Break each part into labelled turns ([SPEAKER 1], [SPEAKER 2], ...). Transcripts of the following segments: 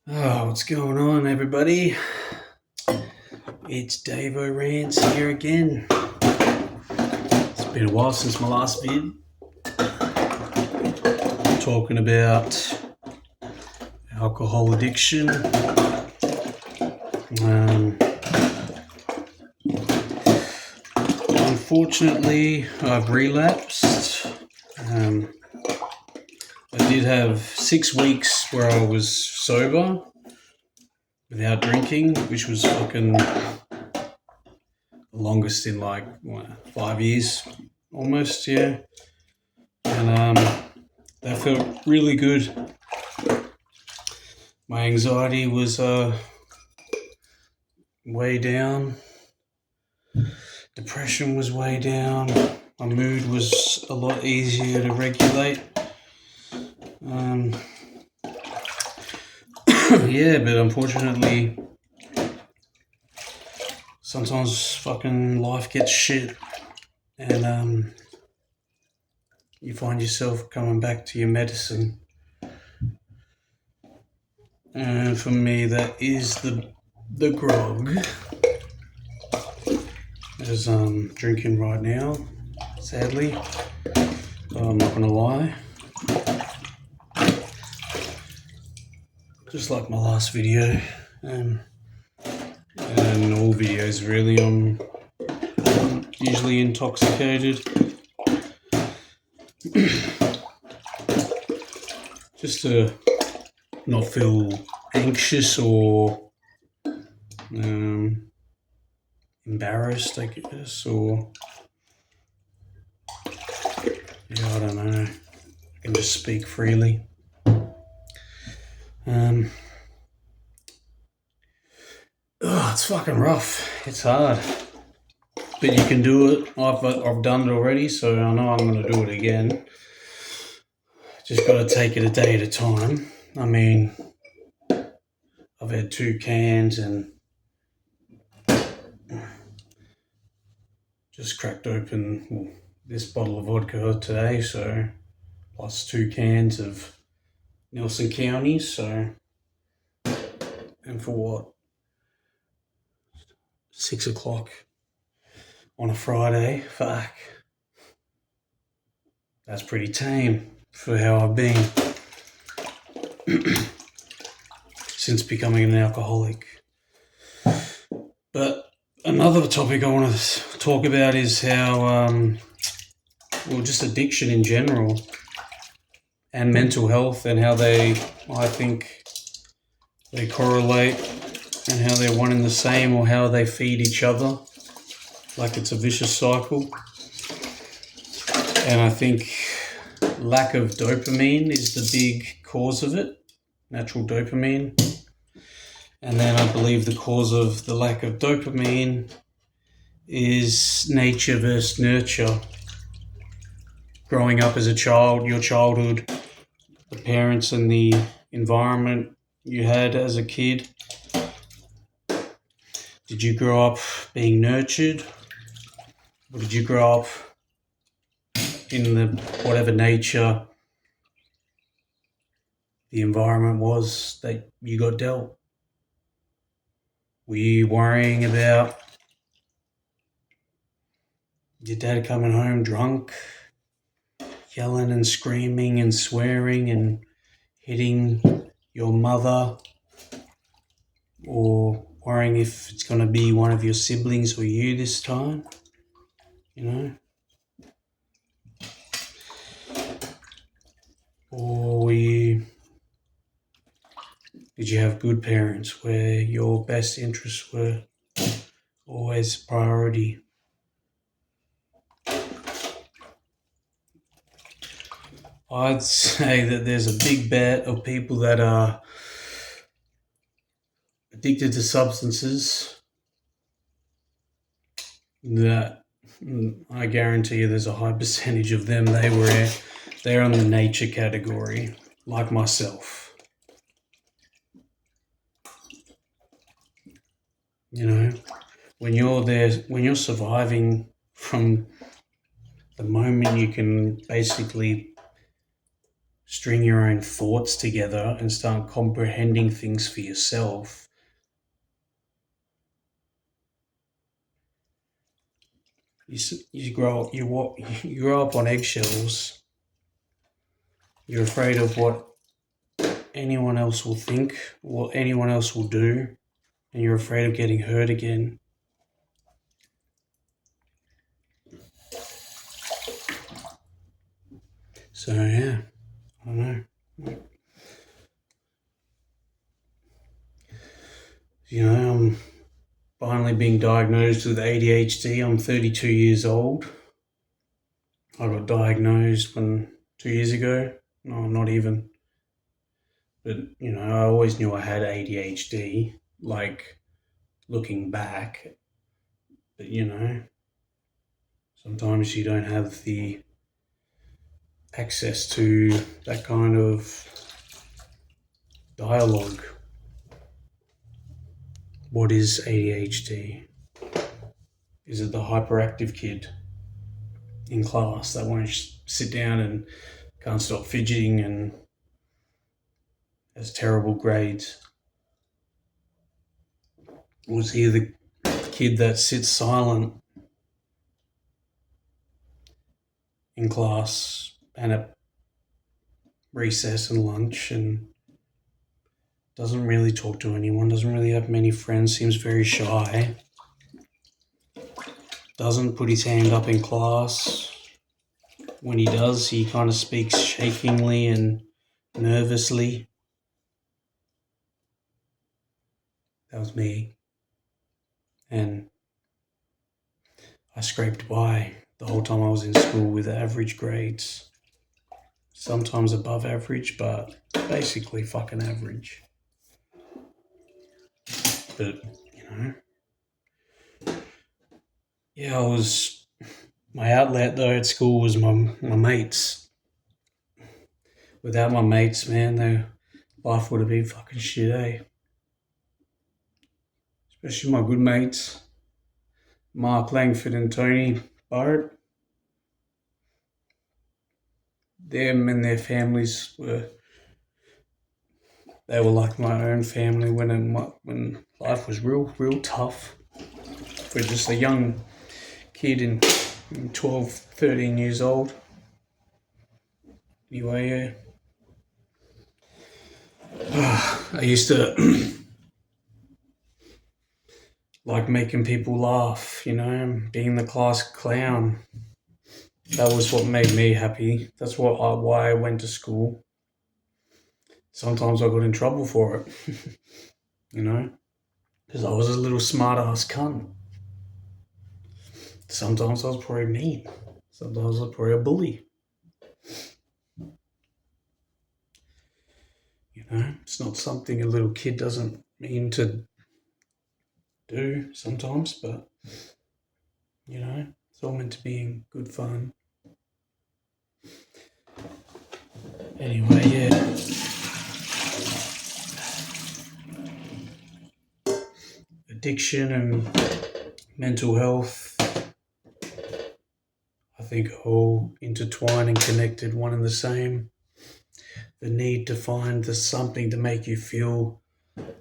[SPEAKER 1] Oh, what's going on, everybody? It's Dave O'Rance here again. It's been a while since my last vid. Talking about alcohol addiction. Unfortunately, I've relapsed. I did have 6 weeks where I was sober without drinking, which was fucking the longest in 5 years, almost, yeah. And that felt really good. My anxiety was way down. Depression was way down. My mood was a lot easier to regulate. Yeah, but unfortunately, sometimes fucking life gets shit, and you find yourself coming back to your medicine. And for me, that is the grog. As I'm drinking right now, sadly. I'm not gonna lie. Just like my last video, and all videos really, I'm usually intoxicated. Just to not feel anxious or embarrassed, I guess, or I don't know. I can just speak freely. It's fucking rough. It's hard, but you can do it. I've done it already, so I know I'm going to do it again. Just got to take it a day at a time. I mean, I've had 2 cans and just cracked open this bottle of vodka today, so plus 2 cans of Nelson County, so, and for what, 6 o'clock on a Friday, fuck, that's pretty tame for how I've been since becoming an alcoholic. But another topic I want to talk about is how, just addiction in general and mental health, and how I think they correlate, and how they're one and the same, or how they feed each other, like it's a vicious cycle. And I think lack of dopamine is the big cause of it, natural dopamine. And then I believe the cause of the lack of dopamine is nature versus nurture. Growing up as a child, your childhood, the parents and the environment you had as a kid. Did you grow up being nurtured? Or did you grow up in the whatever nature the environment was that you got dealt? Were you worrying about your dad coming home drunk, yelling and screaming and swearing and hitting your mother, or worrying if it's going to be one of your siblings or you this time, Or did you have good parents where your best interests were always priority? I'd say that there's a big bet of people that are addicted to substances that I guarantee you there's a high percentage of them, they're on the nature category, like myself. When you're surviving from the moment you can basically string your own thoughts together and start comprehending things for yourself, you grow up on eggshells. You're afraid of what anyone else will think, what anyone else will do, and you're afraid of getting hurt again. So yeah, I don't know. You know, I'm finally being diagnosed with ADHD. I'm 32 years old. I got diagnosed 2 years ago. No, not even. But, you know, I always knew I had ADHD, like, looking back. But, you know, sometimes you don't have the access to that kind of dialogue. What is ADHD? Is it the hyperactive kid in class that won't sit down and can't stop fidgeting and has terrible grades? Or is he the kid that sits silent in class and at recess and lunch and doesn't really talk to anyone, doesn't really have many friends, seems very shy, doesn't put his hand up in class? When he does, he kind of speaks shakingly and nervously. That was me. And I scraped by the whole time I was in school with average grades. Sometimes above average, but basically fucking average. But, you know, yeah, my outlet though at school was my mates. Without my mates, man, life would have been fucking shit, eh? Especially my good mates, Mark Langford and Tony Barrett. Them and their families were like my own family when life was real tough. For just a young kid in 12, 13 years old. Anyway, I used to like making people laugh, you know, being the class clown. That was what made me happy. That's why I went to school. Sometimes I got in trouble for it, you know, because I was a little smart-ass cunt. Sometimes I was probably mean. Sometimes I was probably a bully. You know, it's not something a little kid doesn't mean to do sometimes, but, you know, it's all meant to be in good fun. Anyway, yeah. Addiction and mental health, I think, are all intertwined and connected, one and the same. The need to find something to make you feel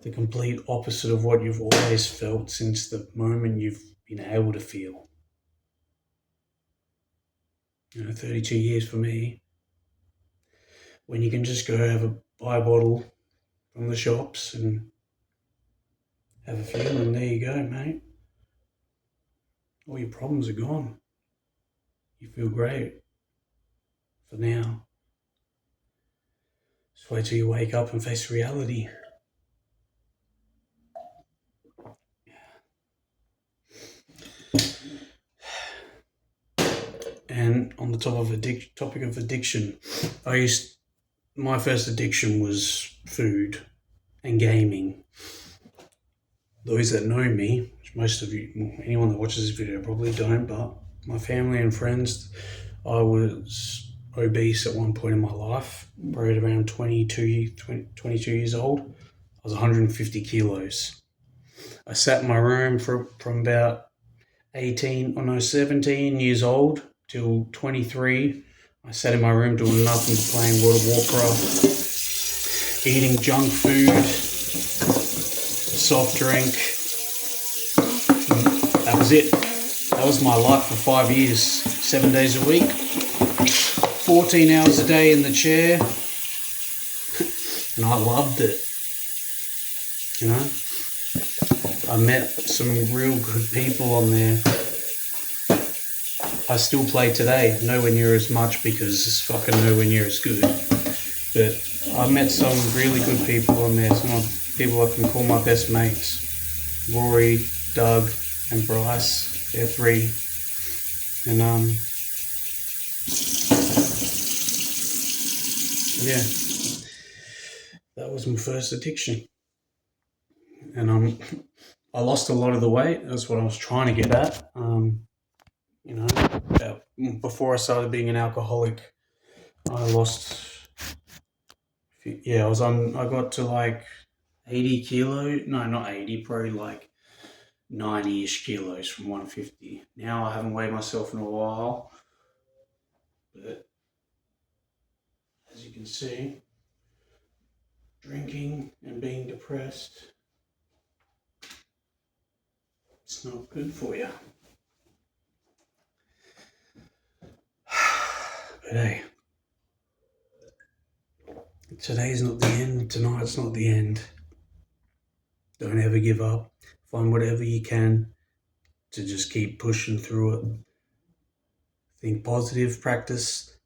[SPEAKER 1] the complete opposite of what you've always felt since the moment you've been able to feel. You know, 32 years for me. When you can just go buy a bottle from the shops and have a feel, and there you go, mate. All your problems are gone. You feel great for now. Just wait till you wake up and face reality. And on the topic of addiction, my first addiction was food and gaming. Those that know me, which most of you, anyone that watches this video probably don't, but my family and friends, I was obese at one point in my life, probably at around 22 years old. I was 150 kilos. I sat in my room from about 17 years old till 23. I sat in my room doing nothing but playing World of Warcraft, eating junk food, soft drink. That was it. That was my life for 5 years, 7 days a week, 14 hours a day in the chair, and I loved it. You know, I met some real good people on there. I still play today, nowhere near as much because it's fucking nowhere near as good. But I met some really good people on there, some people I can call my best mates. Rory, Doug, and Bryce. They're three. And yeah, that was my first addiction. And I lost a lot of the weight. That's what I was trying to get at. You know, before I started being an alcoholic, I lost. Yeah, I got to like 80 kilo. No, not 80. Probably like 90-ish kilos from 150. Now I haven't weighed myself in a while, but as you can see, drinking and being depressed, it's not good for you. But hey, today's not the end, tonight's not the end. Don't ever give up. Find whatever you can to just keep pushing through it. Think positive, practice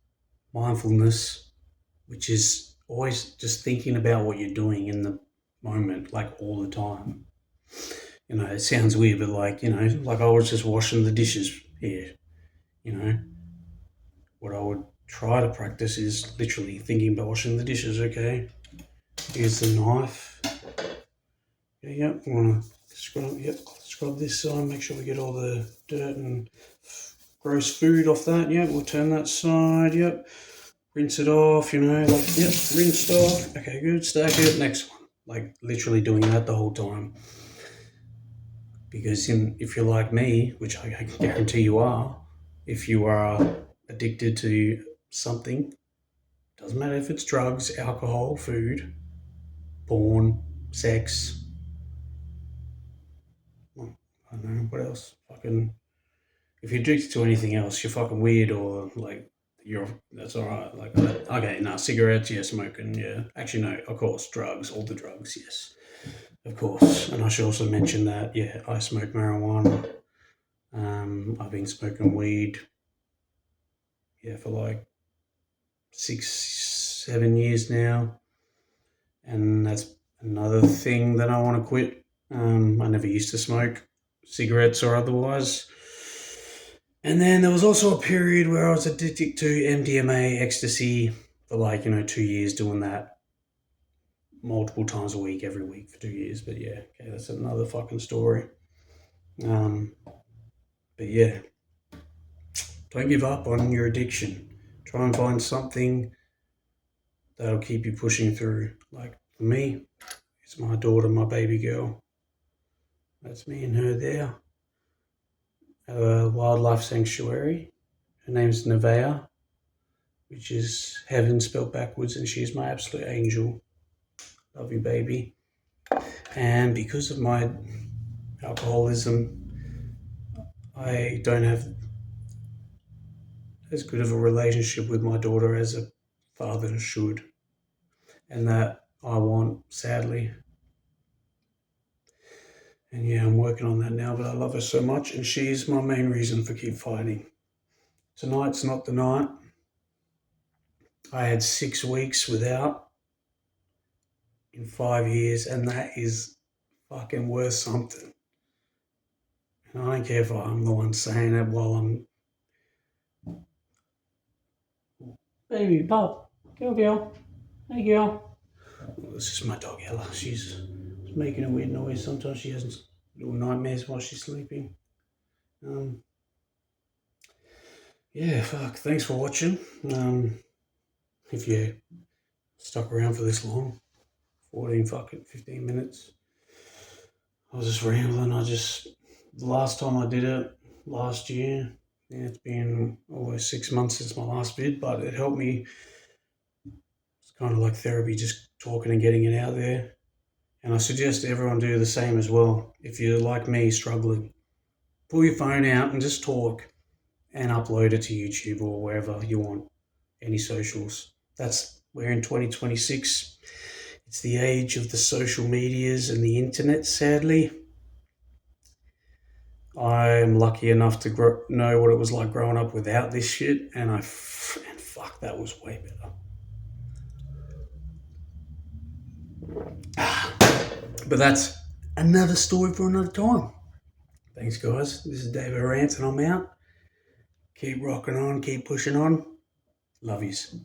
[SPEAKER 1] mindfulness, which is always just thinking about what you're doing in the moment, like all the time. You know, it sounds weird, but like I was just washing the dishes here. What I would try to practice is literally thinking about washing the dishes. Okay, here's the knife. Yep, we want to scrub this side, make sure we get all the dirt and gross food off that. Yep, we'll turn that side. Yep, rinse it off. Rinsed off. Okay, good. Stack it. Next one. Like literally doing that the whole time. Because if you're like me, which I guarantee you are, if you are addicted to something, doesn't matter if it's drugs, alcohol, food, porn, sex, I don't know, what else? If you're addicted to anything else, you're fucking weird, or like that's alright. Like, okay, cigarettes, yeah, smoking, yeah. Actually, no, of course, drugs, all the drugs, yes. Of course. And I should also mention that, yeah, I smoke marijuana. I've been smoking weed, yeah, for like 6-7 years now. And that's another thing that I want to quit. I never used to smoke, cigarettes or otherwise. And then there was also a period where I was addicted to MDMA, ecstasy, for like, 2 years doing that multiple times a week, every week for 2 years. But yeah, okay, that's another fucking story. But yeah, don't give up on your addiction. Try and find something that'll keep you pushing through. Like for me, it's my daughter, my baby girl. That's me and her there. A wildlife sanctuary. Her name's Nevaeh, which is heaven spelled backwards, and she's my absolute angel. Love you, baby. And because of my alcoholism, I don't have as good of a relationship with my daughter as a father should, and that I want, sadly. And yeah, I'm working on that now, but I love her so much, and she's my main reason for keep fighting. Tonight's not the night. I had 6 weeks without in 5 years, and that is fucking worth something. And I don't care if I'm the one saying it while I'm... Baby, Pop, girl. Hey, girl. Well, this is my dog, Ella. She's making a weird noise. Sometimes she has little nightmares while she's sleeping. Yeah, fuck. Thanks for watching. If you stuck around for this long, 15 minutes. I was just rambling. The last time I did it, last year, Yeah, it's been almost 6 months since my last vid, but it helped me. It's kind of like therapy, just talking and getting it out there. And I suggest everyone do the same as well. If you're like me, struggling, pull your phone out and just talk and upload it to YouTube or wherever you want, any socials. We're in 2026. It's the age of the social medias and the internet, sadly. I'm lucky enough to know what it was like growing up without this shit, and fuck, that was way better. But that's another story for another time. Thanks, guys. This is David Rants, and I'm out. Keep rocking on, keep pushing on. Love yous.